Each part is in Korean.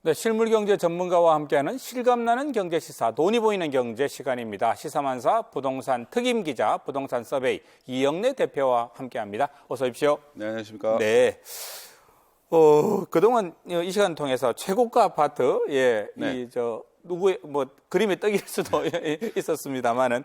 네, 실물경제 전문가와 함께하는 실감나는 경제시사, 돈이 보이는 경제 시간입니다. 시사만사 부동산 특임기자, 부동산 서베이 이영래 대표와 함께합니다. 어서 오십시오. 네, 안녕하십니까. 네. 그동안 이 시간 통해서 최고가 아파트, 네. 누구의, 그림이 떡일 수도 있었습니다만은,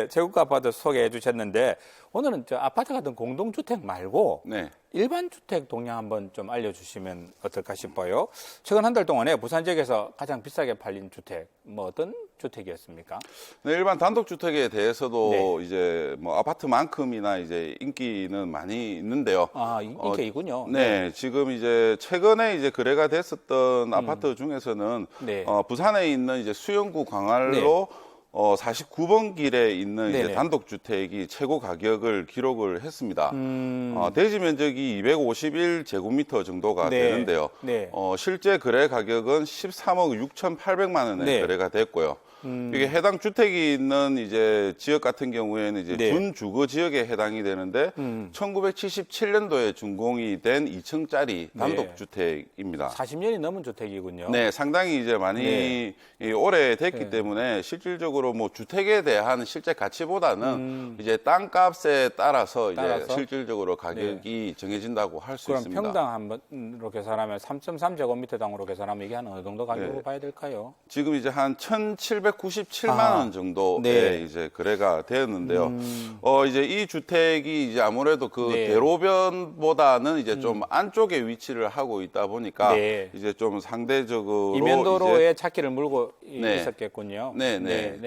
최고가 아파트 소개해 주셨는데, 오늘은 아파트 같은 공동주택 말고, 네. 일반 주택 동향 한번 좀 알려주시면 어떨까 싶어요. 최근 한 달 동안에 부산 지역에서 가장 비싸게 팔린 주택, 어떤 주택이었습니까? 네, 일반 단독주택에 대해서도 네. 이제 아파트만큼이나 이제 인기는 많이 있는데요. 아, 인기이군요. 네, 지금 이제 최근에 이제 거래가 됐었던 아파트 중에서는 네. 부산에 있는 이제 수영구 광활로 49번 길에 있는 이제 네네. 단독주택이 최고 가격을 기록을 했습니다. 대지 면적이 251제곱미터 정도가 네. 되는데요. 네. 실제 거래 가격은 13억 6,800만 원에 네. 거래가 됐고요. 이게 해당 주택이 있는 이제 지역 같은 경우에는 이제 네. 준주거 지역에 해당이 되는데 1977년도에 준공이 된 2층짜리 단독주택입니다. 40년이 넘은 주택이군요. 네, 상당히 이제 많이 오래됐기 때문에 실질적으로 주택에 대한 실제 가치보다는 이제 땅값에 따라서 이제 실질적으로 가격이 정해진다고 할 수 그럼 있습니다. 평당 한번으로 계산하면 3.3제곱미터당으로 계산하면 이게 한 어느 정도 가격으로 봐야 될까요? 지금 이제 한 1,797만 원 정도에 네. 이제 거래가 되었는데요. 이제 이 주택이 이제 아무래도 그 네. 대로변보다는 이제 좀 안쪽에 위치를 하고 있다 보니까 네. 이제 좀 상대적으로 이면도로에 찾기를 물고 네. 있었겠군요. 네.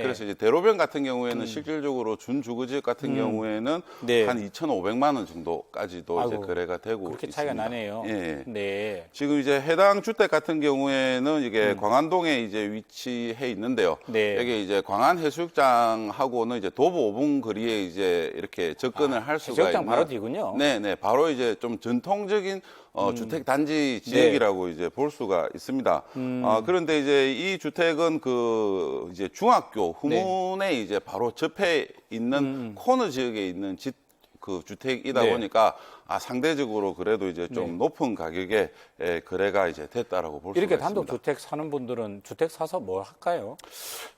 그래서 이제 대로변 같은 경우에는 실질적으로 준주거지역 같은 경우에는 네. 한 2,500만 원 정도까지도 이제 아이고, 거래가 되고 그렇게 있습니다. 차이가 나네요. 예. 네. 지금 이제 해당 주택 같은 경우에는 이게 광안동에 이제 위치해 있는데요. 네. 여기 이제 광안해수욕장하고는 이제 도보 5분 거리에 이제 이렇게 접근을 할 수가 해수욕장 있는. 바로 뒤군요. 네. 바로 이제 좀 전통적인 주택 단지 지역이라고 이제 볼 수가 있습니다. 그런데 이제 이 주택은 그 이제 중학교 후문에 이제 바로 접해 있는 코너 지역에 있는 그 주택이다 네. 보니까 상대적으로 그래도 이제 좀 높은 가격에 거래가 이제 됐다라고 볼 수가 이렇게 있습니다. 단독 주택 사는 분들은 주택 사서 뭘 할까요?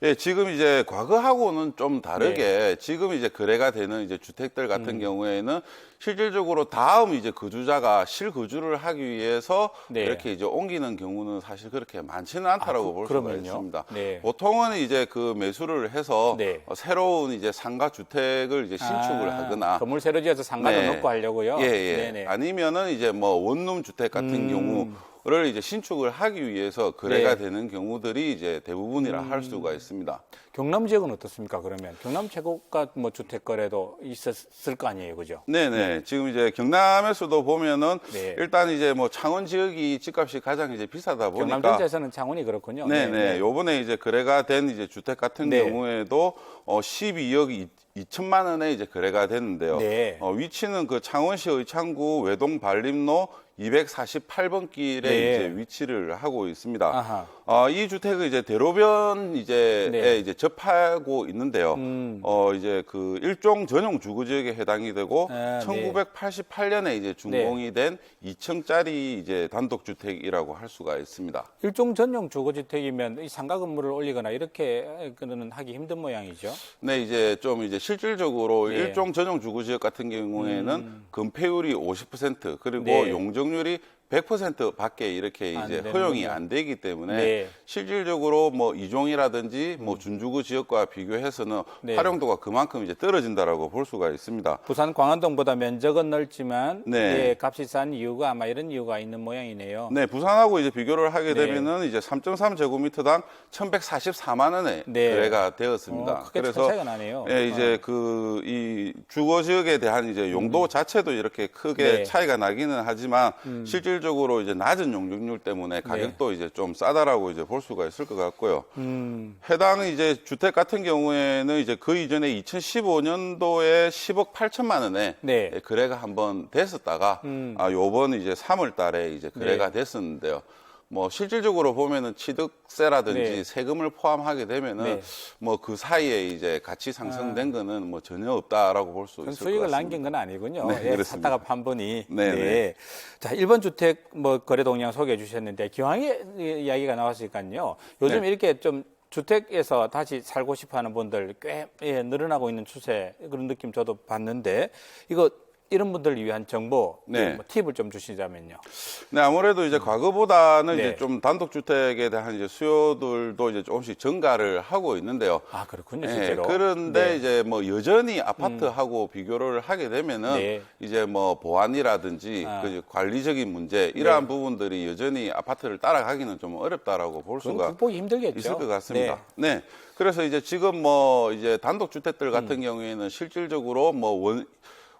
예, 지금 이제 과거하고는 좀 다르게 지금 이제 거래가 되는 이제 주택들 같은 경우에는 실질적으로 다음 이제 거주자가 실거주를 하기 위해서 네. 이렇게 이제 옮기는 경우는 사실 그렇게 많지는 않다라고 볼 수가 그러면요? 있습니다. 네. 보통은 이제 그 매수를 해서 네. 새로운 이제 상가 주택을 이제 신축을 하거나 건물 새로 지어서 상가도 네. 넣고 하려고요? 예. 네네. 아니면은 이제 원룸 주택 같은 경우를 이제 신축을 하기 위해서 거래가 네. 되는 경우들이 이제 대부분이라 할 수가 있습니다. 경남 지역은 어떻습니까? 그러면 경남 최고가 주택 거래도 있었을 거 아니에요, 그죠? 네네. 지금 이제 경남에서도 보면은 네. 일단 이제 창원 지역이 집값이 가장 이제 비싸다 보니까 경남 전체에서는 창원이 그렇군요. 네네. 요번에 이제 거래가 된 이제 주택 같은 네. 경우에도 12억 2천만 원에 이제 거래가 됐는데요. 네. 위치는 그 창원시 의창구 외동 발림로 248번 길에 네. 이제 위치를 하고 있습니다. 아하. 이 주택은 이제 대로변 이제 네. 이제 접하고 있는데요. 이제 그 일종 전용 주거 지역에 해당이 되고 네. 1988년에 이제 준공이 된 2층짜리 이제 단독 주택이라고 할 수가 있습니다. 일종 전용 주거주택이면 이 상가 건물을 올리거나 이렇게는 하기 힘든 모양이죠. 네, 이제 좀 이제 실질적으로 네. 일종 전용 주거 지역 같은 경우에는 건폐율이 50% 그리고 네. 용적률이 100% 밖에 이렇게 안 이제 되는군요. 허용이 안 되기 때문에 네. 실질적으로 이종이라든지 준주거 지역과 비교해서는 네. 활용도가 그만큼 이제 떨어진다라고 볼 수가 있습니다. 부산 광안동보다 면적은 넓지만 네. 값이 싼 이유가 아마 이런 이유가 있는 모양이네요. 네, 부산하고 이제 비교를 하게 네. 되면은 이제 3.3제곱미터당 1,144만 원에 네. 거래가 되었습니다. 크게 차이가 나네요. 예, 이제 이 주거 지역에 대한 이제 용도 자체도 이렇게 크게 네. 차이가 나기는 하지만 실질적으로 이제 낮은 용적률 때문에 가격도 이제 좀 싸다라고 이제 볼 수가 있을 것 같고요. 해당 이제 주택 같은 경우에는 이제 그 이전에 2015년도에 10억 8천만 원에 네. 거래가 한번 됐었다가 요번 이제 3월 달에 이제 거래가 됐었는데요. 뭐 실질적으로 보면은 취득세라든지 네. 세금을 포함하게 되면은 네. 뭐 그 사이에 이제 같이 상승된 거는 뭐 전혀 없다라고 볼 수 그럼 있을 것 수익을 같습니다. 남긴 건 아니군요. 네, 예, 그렇습니다. 샀다가 판 분이. 네, 네. 자, 1번 주택 뭐 거래 동향 소개해 주셨는데 기왕에 이야기가 나왔으니까요. 요즘 네. 이렇게 좀 주택에서 다시 살고 싶어 하는 분들 꽤 늘어나고 있는 추세 그런 느낌 저도 봤는데 이거 이런 분들을 위한 정보, 네. 뭐 팁을 좀 주시자면요. 네, 아무래도 이제 과거보다는 네. 이제 좀 단독주택에 대한 이제 수요들도 이제 조금씩 증가를 하고 있는데요. 아, 그렇군요, 네, 실제로. 그런데 네. 이제 뭐 여전히 아파트하고 비교를 하게 되면은 네. 이제 뭐 보안이라든지 아. 그 관리적인 문제 이러한 부분들이 여전히 아파트를 따라가기는 좀 어렵다라고 볼 그건 수가 극복이 힘들겠죠. 있을 것 같습니다. 네. 그래서 이제 지금 뭐 이제 단독주택들 같은 경우에는 실질적으로 뭐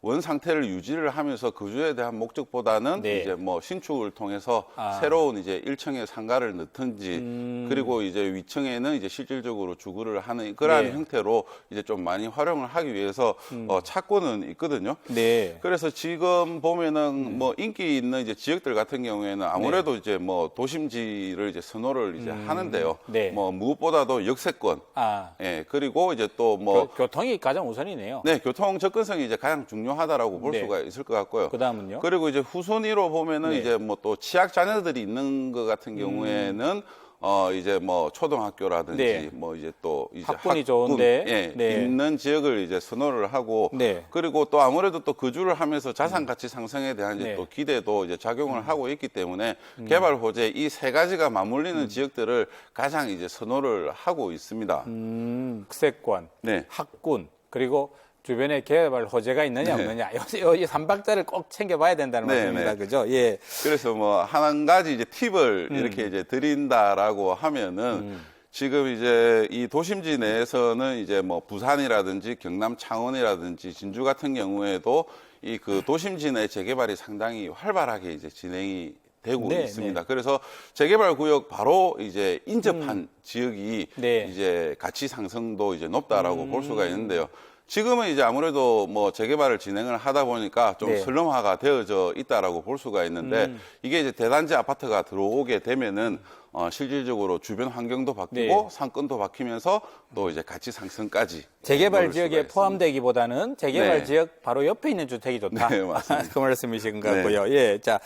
원 상태를 유지를 하면서 거주에 대한 목적보다는 네. 이제 뭐 신축을 통해서 아. 새로운 이제 1층에 상가를 넣든지 그리고 이제 위층에는 이제 실질적으로 주거를 하는 그러한 네. 형태로 이제 좀 많이 활용을 하기 위해서 찾고는 있거든요. 네. 그래서 지금 보면은 뭐 인기 있는 이제 지역들 같은 경우에는 아무래도 이제 뭐 도심지를 이제 선호를 이제 하는데요. 네. 뭐 무엇보다도 역세권, 아, 예 그리고 이제 또 뭐 교통이 가장 우선이네요. 네, 교통 접근성이 이제 가장 중요하다라고 볼 네. 수가 있을 것 같고요. 그다음은요? 그리고 이제 후순위로 보면은 네. 이제 뭐 또 취약 자녀들이 있는 것 같은 경우에는 이제 뭐 초등학교라든지 네. 뭐 이제 또 이제 학군이 좋은데. 예, 네. 있는 지역을 이제 선호를 하고 네. 그리고 또 아무래도 또 거주를 하면서 자산 가치 상승에 대한 이제 네. 또 기대도 이제 작용을 하고 있기 때문에 개발 호재 이 세 가지가 맞물리는 지역들을 가장 이제 선호를 하고 있습니다. 역세권, 네. 학군, 그리고 주변에 개발 호재가 있느냐 네. 없느냐 이 3박자를 꼭 챙겨봐야 된다는 네, 말씀입니다. 네. 그죠? 예. 그래서 뭐 한 가지 이제 팁을 이렇게 이제 드린다라고 하면은 지금 이제 이 도심지 내에서는 이제 뭐 부산이라든지 경남 창원이라든지 진주 같은 경우에도 이 그 도심지 내 재개발이 상당히 활발하게 이제 진행이 되고 네, 있습니다. 네. 그래서 재개발 구역 바로 이제 인접한 지역이 네. 이제 가치 상승도 이제 높다라고 볼 수가 있는데요. 지금은 이제 아무래도 뭐 재개발을 진행을 하다 보니까 좀 네. 슬럼화가 되어져 있다라고 볼 수가 있는데 이게 이제 대단지 아파트가 들어오게 되면은 실질적으로 주변 환경도 바뀌고 네. 상권도 바뀌면서 또 이제 가치 상승까지 재개발 이룰 수가 지역에 있습니다. 포함되기보다는 재개발 네. 지역 바로 옆에 있는 주택이 좋다. 네, 맞습니다. 그 말씀이신 것 같고요. 예. 자,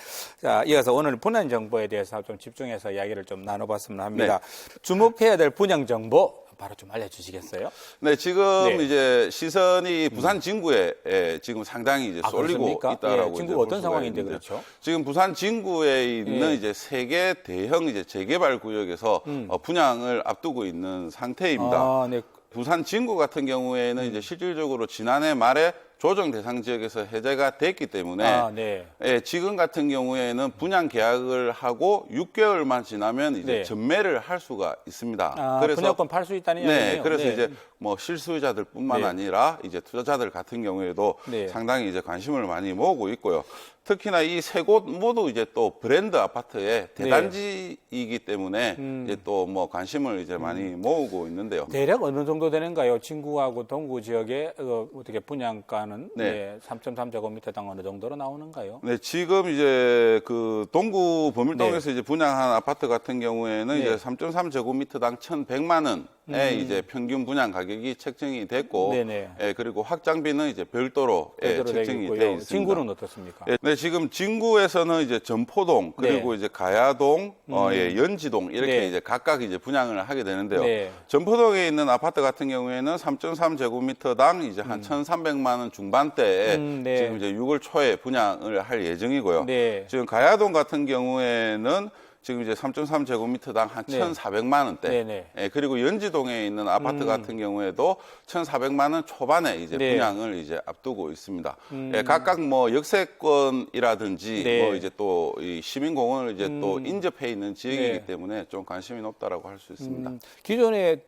이어서 오늘 분양 정보에 대해서 좀 집중해서 이야기를 좀 나눠봤으면 합니다. 주목해야 될 분양 정보 바로 좀 알려주시겠어요? 네, 지금 네. 이제 시선이 부산 진구에 지금 상당히 이제 아, 쏠리고 그렇습니까? 있다라고 예, 이제 진구가 볼 어떤 수가 상황인데 있는데요. 그렇죠? 지금 부산 진구에 있는 예. 이제 세계 대형 이제 재개발 구역에서 분양을 앞두고 있는 상태입니다. 아, 네. 부산 진구 같은 경우에는 이제 실질적으로 지난해 말에 조정 대상 지역에서 해제가 됐기 때문에 아, 네. 예, 지금 같은 경우에는 분양 계약을 하고 6개월만 지나면 이제 네. 전매를 할 수가 있습니다. 아, 분양권 팔 수 있다는 네, 이야기네요. 그래서 네. 이제 뭐 실수요자들뿐만 네. 아니라 이제 투자자들 같은 경우에도 네. 상당히 이제 관심을 많이 모으고 있고요. 특히나 이 세 곳 모두 이제 또 브랜드 아파트의 대단지이기 때문에 이제 또 뭐 관심을 이제 많이 모으고 있는데요. 대략 어느 정도 되는가요? 진구하고 동구 지역의 어떻게 분양가는 네. 3.3제곱미터당 어느 정도로 나오는가요? 네, 지금 이제 그 동구 범일동에서 이제 분양한 아파트 같은 경우에는 네. 이제 3.3제곱미터당 1,100만 원의 이제 평균 분양 가격이 책정이 됐고, 네네. 예, 그리고 확장비는 이제 별도로 제대로 책정이 되겠고요. 돼 있습니다. 진구는 어떻습니까? 예, 네, 지금 진구에서는 이제 전포동 그리고 이제 가야동, 연지동 이렇게 네. 이제 각각 이제 분양을 하게 되는데요. 네. 전포동에 있는 아파트 같은 경우에는 3.3제곱미터당 이제 한 1,300만 원 중반대에 네. 지금 이제 6월 초에 분양을 할 예정이고요. 네. 지금 가야동 같은 경우에는 지금 이제 3.3제곱미터당 한 네. 1,400만 원대. 네네. 예, 그리고 연지동에 있는 아파트 같은 경우에도 1,400만 원 초반에 이제 네. 분양을 이제 앞두고 있습니다. 예, 각각 뭐 역세권이라든지 네. 뭐 이제 또 이 시민공원을 이제 또 인접해 있는 지역이기 네. 때문에 좀 관심이 높다라고 할 수 있습니다. 기존의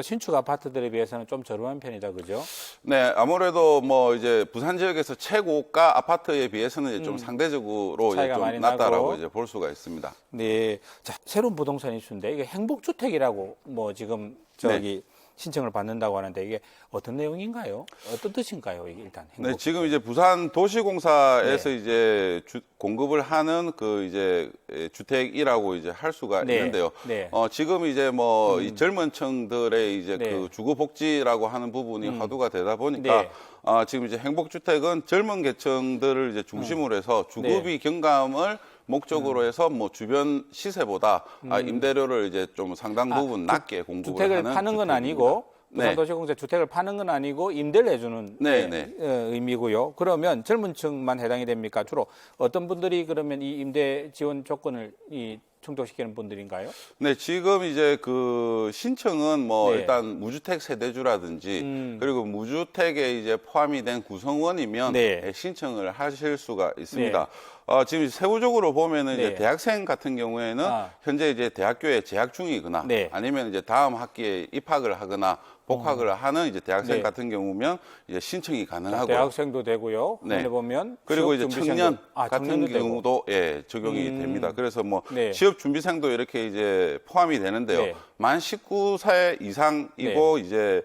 신축 아파트들에 비해서는 좀 저렴한 편이다, 그죠? 네, 아무래도 뭐 이제 부산 지역에서 최고가 아파트에 비해서는 이제 좀 상대적으로 이제 차이가 좀 많이 낮다라고 나고. 이제 볼 수가 있습니다. 네. 자, 새로운 부동산 이슈인데 이게 행복주택이라고 뭐 지금 저기 신청을 받는다고 하는데 이게 어떤 내용인가요? 어떤 뜻인가요? 이게 일단 네, 지금 이제 부산 도시공사에서 이제 공급을 하는 그 이제 주택이라고 이제 할 수가 있는데요. 네. 지금 이제 뭐 이 젊은 층들의 이제 그 주거 복지라고 하는 부분이 화두가 되다 보니까 지금 이제 행복주택은 젊은 계층들을 이제 중심으로 해서 주거비 경감을 목적으로 해서 뭐 주변 시세보다 임대료를 이제 좀 상당 부분 낮게 공급을 주택을 하는 파는 건 주택입니다. 아니고 네. 부산도시공사 주택을 파는 건 아니고 임대를 해주는 의미고요. 그러면 젊은 층만 해당이 됩니까? 주로 어떤 분들이 그러면 이 임대 지원 조건을 충족시키는 분들인가요? 네, 지금 이제 그 신청은 뭐 일단 무주택 세대주라든지 그리고 무주택에 이제 포함이 된 구성원이면 신청을 하실 수가 있습니다. 지금 세부적으로 보면은 이제 대학생 같은 경우에는 현재 이제 대학교에 재학 중이거나 아니면 이제 다음 학기에 입학을 하거나 복학을 하는 이제 대학생 같은 경우면 이제 신청이 가능하고요. 대학생도 되고요. 보면 그리고 이제 청년 같은 청년도 경우도 적용이 됩니다. 그래서 뭐 취업 준비생도 이렇게 이제 포함이 되는데요. 만 19세 이상이고 이제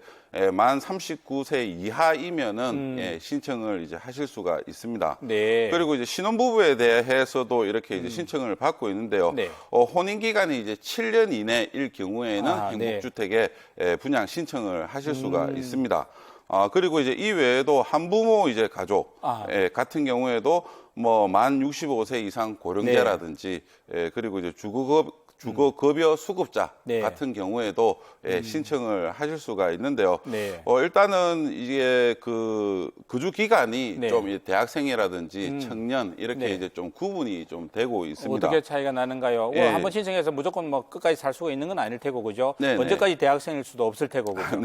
만 39세 이하이면은 신청을 이제 하실 수가 있습니다. 그리고 이제 신혼부부에 대해서도 이렇게 이제 신청을 받고 있는데요. 혼인 기간이 이제 7년 이내일 경우에는 행복주택에 분양 신청을 하실 수가 있습니다. 그리고 이제 이 외에도 한부모 이제 가족 같은 경우에도 뭐 만 65세 이상 고령자라든지 그리고 이제 주거급여 수급자 같은 경우에도 신청을 하실 수가 있는데요. 일단은 이게 그 거주 기간이 좀 대학생이라든지 청년 이렇게 이제 좀 구분이 좀 되고 있습니다. 어떻게 차이가 나는가요? 한번 신청해서 무조건 뭐 끝까지 살 수가 있는 건 아닐 테고 그죠? 네네. 언제까지 대학생일 수도 없을 테고 그죠?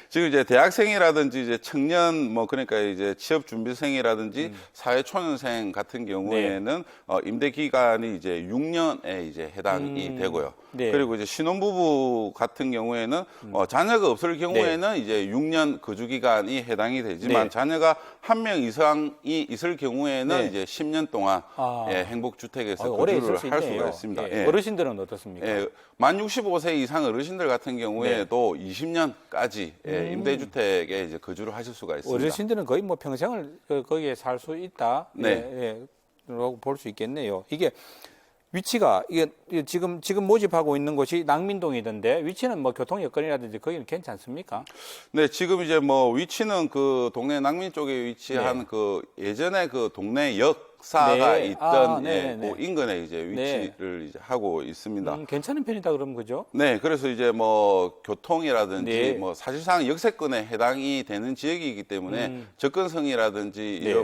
지금 이제 대학생이라든지 이제 청년 뭐 그러니까 이제 취업 준비생이라든지 사회초년생 같은 경우에는 임대 기간이 이제 6년에 이제 해당이 되고요. 그리고 이제 신혼부부 같은 경우에는 자녀가 없을 경우에는 이제 6년 거주 기간이 해당이 되지만 자녀가 한 명 이상이 있을 경우에는 이제 10년 동안 행복주택에서 거주를 할 수가 있습니다. 어르신들은 어떻습니까? 만 65세 이상 어르신들 같은 경우에도 20년까지 임대주택에 이제 거주를 하실 수가 있습니다. 어르신들은 거의 뭐 평생을 거기에 살 수 있다. 라고 볼 수 있겠네요. 이게 위치가 이게 지금 모집하고 있는 곳이 낭민동이던데 위치는 뭐 교통 여건이라든지 거기는 괜찮습니까? 네, 지금 이제 뭐 위치는 그 동네 낭민 쪽에 위치한 그 예전에 그 동네 역사가 있던 그 인근에 이제 위치를 이제 하고 있습니다. 괜찮은 편이다 그러면 그죠? 네, 그래서 이제 뭐 교통이라든지 뭐 사실상 역세권에 해당이 되는 지역이기 때문에 접근성이라든지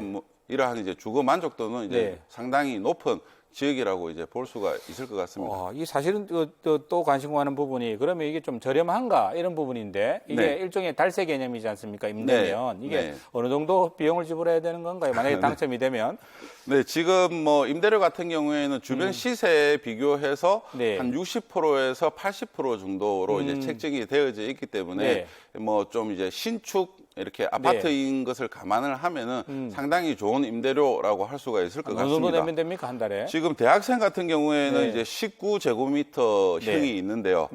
이러한 이제 주거 만족도는 이제 상당히 높은 지역이라고 이제 볼 수가 있을 것 같습니다. 이 사실은 또 관심 가는 부분이 그러면 이게 좀 저렴한가 이런 부분인데 이게 일종의 달세 개념이지 않습니까? 임대면 이게 어느 정도 비용을 지불해야 되는 건가요? 만약에 당첨이 되면? 네, 지금 뭐 임대료 같은 경우에는 주변 시세에 비교해서 한 60%에서 80% 정도로 이제 책정이 되어져 있기 때문에 뭐 좀 이제 신축 이렇게 아파트인 것을 감안을 하면은 상당히 좋은 임대료라고 할 수가 있을 것 같습니다. 어느 정도 내면 됩니까, 한 달에? 지금 대학생 같은 경우에는 이제 19제곱미터 형이 있는데요.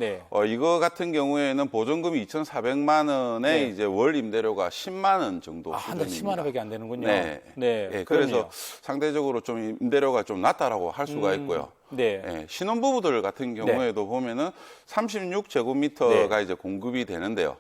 이거 같은 경우에는 보증금이 2,400만 원에 이제 월 임대료가 10만 원 정도 수준입니다. 한 달 10만 원밖에 안 되는군요. 그래서 상대적으로 좀 임대료가 좀 낮다라고 할 수가 있고요. 신혼부부들 같은 경우에도 보면은 36제곱미터가 이제 공급이 되는데요.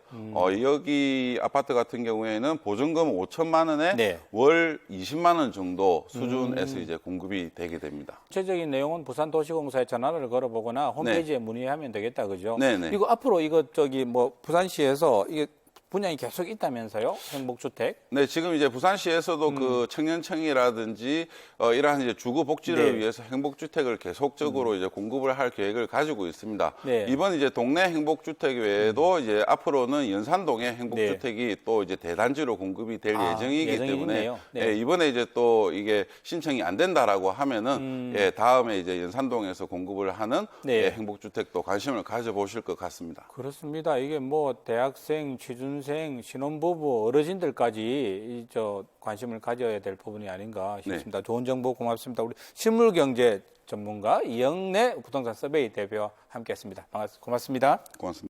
여기 아파트 같은 경우에는 보증금 5천만 원에 월 20만 원 정도 수준에서 이제 공급이 되게 됩니다. 구체적인 내용은 부산도시공사에 전화를 걸어보거나 홈페이지에 문의하면 되겠다, 그죠? 네네. 이거 앞으로 이거 뭐 부산시에서 이게 분양이 계속 있다면서요? 행복주택? 네, 지금 이제 부산시에서도 그 청년층이라든지 이러한 이제 주거 복지를 위해서 행복주택을 계속적으로 이제 공급을 할 계획을 가지고 있습니다. 이번 이제 동네 행복주택 외에도 이제 앞으로는 연산동에 행복주택이 또 이제 대단지로 공급이 될 예정이기 때문에 이번에 이제 또 이게 신청이 안 된다라고 하면은 다음에 이제 연산동에서 공급을 하는 행복주택도 관심을 가져보실 것 같습니다. 그렇습니다. 이게 뭐 대학생, 취준생, 신혼부부, 어르신들까지 관심을 가져야 될 부분이 아닌가 싶습니다. 좋은 정보 고맙습니다. 우리 실물경제 전문가 이영래 부동산 서베이 대표와 함께했습니다. 고맙습니다. 고맙습니다.